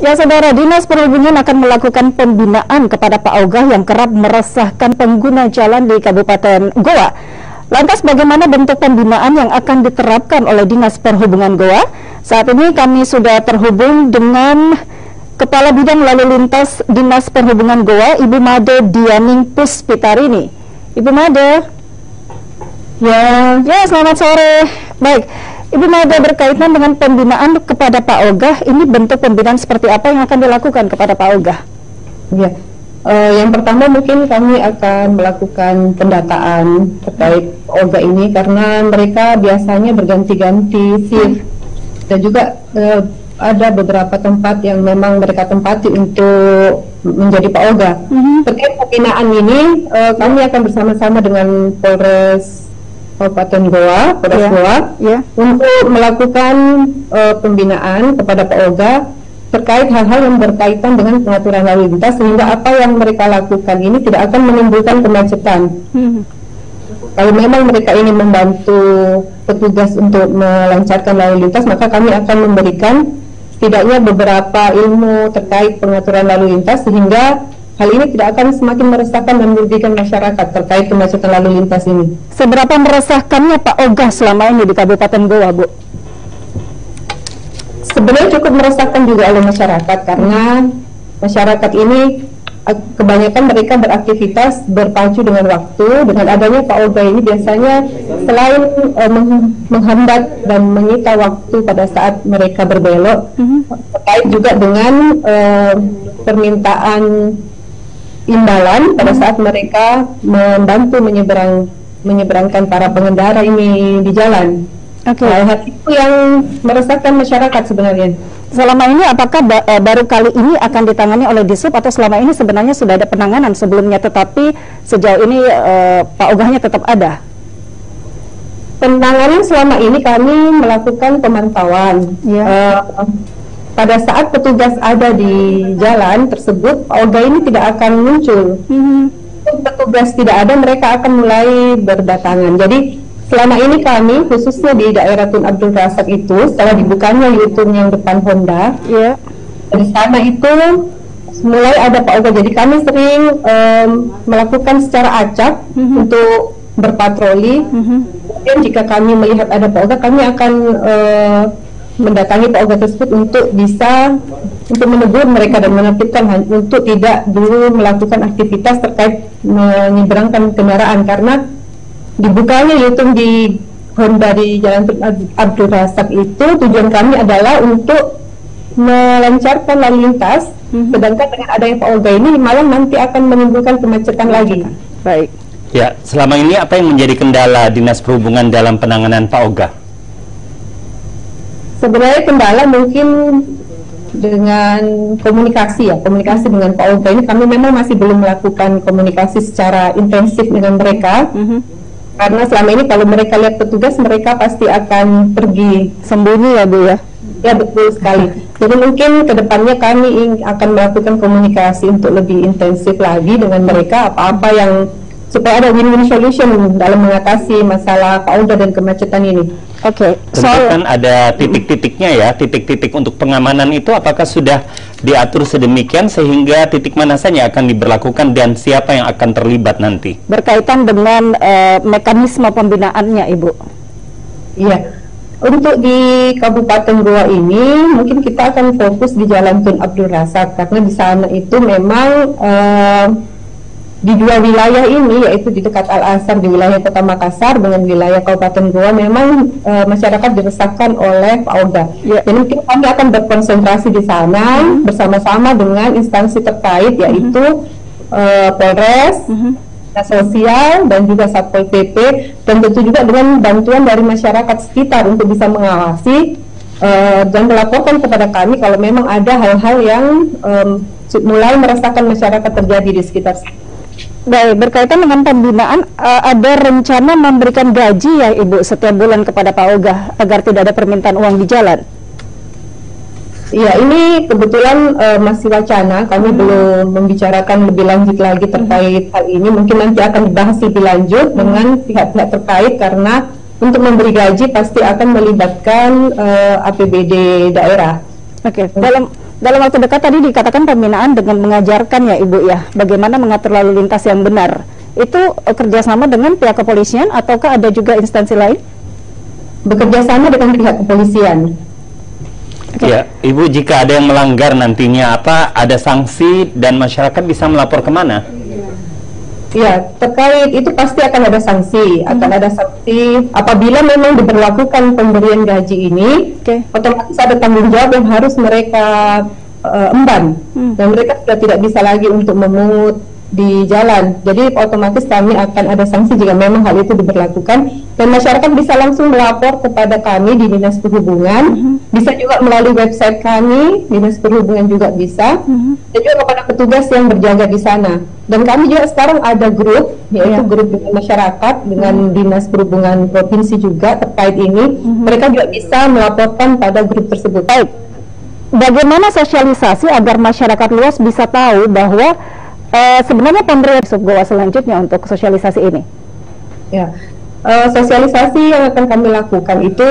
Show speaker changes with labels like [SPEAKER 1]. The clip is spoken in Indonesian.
[SPEAKER 1] Ya, Saudara, Dinas Perhubungan akan melakukan pembinaan kepada Pak Ogah yang kerap meresahkan pengguna jalan di Kabupaten Goa. Lantas bagaimana bentuk pembinaan yang akan diterapkan oleh Dinas Perhubungan Goa? Saat ini kami sudah terhubung dengan Kepala Bidang Lalu Lintas Dinas Perhubungan Goa, Ibu Made Dianing Puspitarini. Ibu Made. Ya, selamat sore. Baik. Ibu Made, berkaitan dengan pembinaan kepada Pak Ogah, ini bentuk pembinaan seperti apa yang akan dilakukan kepada Pak Ogah?
[SPEAKER 2] Ya, yang pertama mungkin kami akan melakukan pendataan terkait Ogah ini karena mereka biasanya berganti-ganti shift dan juga ada beberapa tempat yang memang mereka tempati untuk menjadi Pak Ogah. Terkait pembinaan ini, kami akan bersama-sama dengan Polres Kabupaten Goa, Polres Goa, untuk melakukan pembinaan kepada Pak Ogah terkait hal-hal yang berkaitan dengan pengaturan lalu lintas, sehingga apa yang mereka lakukan ini tidak akan menimbulkan kemacetan. Kalau memang mereka ini membantu petugas untuk melancarkan lalu lintas, maka kami akan memberikan setidaknya beberapa ilmu terkait pengaturan lalu lintas, sehingga hal ini tidak akan semakin meresahkan dan merugikan masyarakat terkait kemacetan lalu lintas ini.
[SPEAKER 1] Seberapa meresahkannya Pak Ogah selama ini di Kabupaten Goa, Bu?
[SPEAKER 2] Sebenarnya cukup meresahkan juga oleh masyarakat karena masyarakat ini kebanyakan mereka beraktivitas berpacu dengan waktu. Dengan adanya Pak Ogah ini biasanya selain menghambat dan menyita waktu pada saat mereka berbelok, terkait juga dengan permintaan imbalan pada saat mereka membantu menyeberangkan para pengendara ini di jalan. Hal itu yang meresahkan masyarakat sebenarnya.
[SPEAKER 1] Selama ini apakah baru kali ini akan ditangani oleh Disub atau selama ini sebenarnya sudah ada penanganan sebelumnya, tetapi sejauh ini Pak Ogahnya tetap ada?
[SPEAKER 2] Penanganan selama ini kami melakukan pemantauan. Pada saat petugas ada di jalan tersebut, Pak Ogah ini tidak akan muncul. Petugas tidak ada, mereka akan mulai berdatangan. Jadi selama ini kami, khususnya di daerah Tun Abdul Razak itu, setelah dibukanya U-turn yang depan Honda, di sana itu mulai ada Pak Ogah. Jadi kami sering melakukan secara acak untuk berpatroli. Kemudian jika kami melihat ada Pak Ogah, kami akan mendatangi Pak Ogah tersebut untuk menegur mereka dan menertibkan untuk tidak dulu melakukan aktivitas terkait menyeberangkan kendaraan, karena dibukanya U-turn di Honda di Jalan Abdul Razak itu tujuan kami adalah untuk melancarkan lalu lintas, sedangkan dengan adanya Pak Ogah ini malah nanti akan menimbulkan kemacetan lagi.
[SPEAKER 1] Baik.
[SPEAKER 3] Ya, selama ini apa yang menjadi kendala Dinas Perhubungan dalam penanganan Pak Ogah?
[SPEAKER 2] Sebenarnya kendala mungkin dengan komunikasi dengan Pak Ogah ini kami memang masih belum melakukan komunikasi secara intensif dengan mereka. Karena selama ini kalau mereka lihat petugas, mereka pasti akan pergi
[SPEAKER 1] sembunyi, ya Bu ya?
[SPEAKER 2] Ya, betul sekali. Jadi mungkin kedepannya kami akan melakukan komunikasi untuk lebih intensif lagi dengan mereka, apa-apa yang supaya ada win-win solution dalam mengatasi masalah Pak Ogah dan kemacetan ini.
[SPEAKER 3] Soal kan ada titik-titiknya ya, titik-titik untuk pengamanan itu apakah sudah diatur sedemikian sehingga titik mana saja akan diberlakukan dan siapa yang akan terlibat nanti?
[SPEAKER 1] Berkaitan dengan mekanisme pembinaannya, Ibu.
[SPEAKER 2] Iya, untuk di Kabupaten Goa ini mungkin kita akan fokus di Jalan Tun Abdul Razak karena di sana itu memang di dua wilayah ini, yaitu di dekat Al-Azhar di wilayah Kota Makassar dengan wilayah Kabupaten Goa, memang masyarakat diresahkan oleh Pak Ogah. Jadi mungkin kami akan berkonsentrasi di sana bersama-sama dengan instansi terkait, yaitu Polres, Dinas Sosial, dan juga Satpol PP, dan tentu juga dengan bantuan dari masyarakat sekitar untuk bisa mengawasi dan melaporkan kepada kami kalau memang ada hal-hal yang mulai meresahkan masyarakat terjadi di sekitar.
[SPEAKER 1] Baik, berkaitan dengan pembinaan, ada rencana memberikan gaji ya Ibu setiap bulan kepada Pak Ogah agar tidak ada permintaan uang di jalan?
[SPEAKER 2] Ya, ini kebetulan masih wacana, kami belum membicarakan lebih lanjut lagi terkait hal ini. Mungkin nanti akan dibahas lebih lanjut dengan pihak-pihak terkait, karena untuk memberi gaji pasti akan melibatkan APBD daerah.
[SPEAKER 1] Oke, Dalam waktu dekat tadi dikatakan pembinaan dengan mengajarkan ya Ibu ya, bagaimana mengatur lalu lintas yang benar. Itu kerjasama dengan pihak kepolisian ataukah ada juga instansi lain?
[SPEAKER 2] Bekerjasama dengan pihak kepolisian.
[SPEAKER 3] Ya, Ibu, jika ada yang melanggar nantinya ada sanksi dan masyarakat bisa melapor kemana?
[SPEAKER 2] Ya, terkait itu pasti akan ada sanksi. Apabila memang diberlakukan pemberian gaji ini, otomatis ada tanggung jawab yang harus mereka emban, dan mereka sudah tidak bisa lagi untuk memungut di jalan. Jadi otomatis kami akan ada sanksi jika memang hal itu diberlakukan, dan masyarakat bisa langsung melapor kepada kami di Dinas Perhubungan, bisa juga melalui website kami, Dinas Perhubungan juga bisa, dan juga kepada petugas yang berjaga di sana. Dan kami juga sekarang ada grup, yaitu grup dengan masyarakat dengan Dinas Perhubungan Provinsi juga terkait ini. Mereka juga bisa melaporkan pada grup tersebut.
[SPEAKER 1] Baik, bagaimana sosialisasi agar masyarakat luas bisa tahu bahwa sebenarnya pemberian Subgoa selanjutnya untuk sosialisasi ini?
[SPEAKER 2] Ya, sosialisasi yang akan kami lakukan itu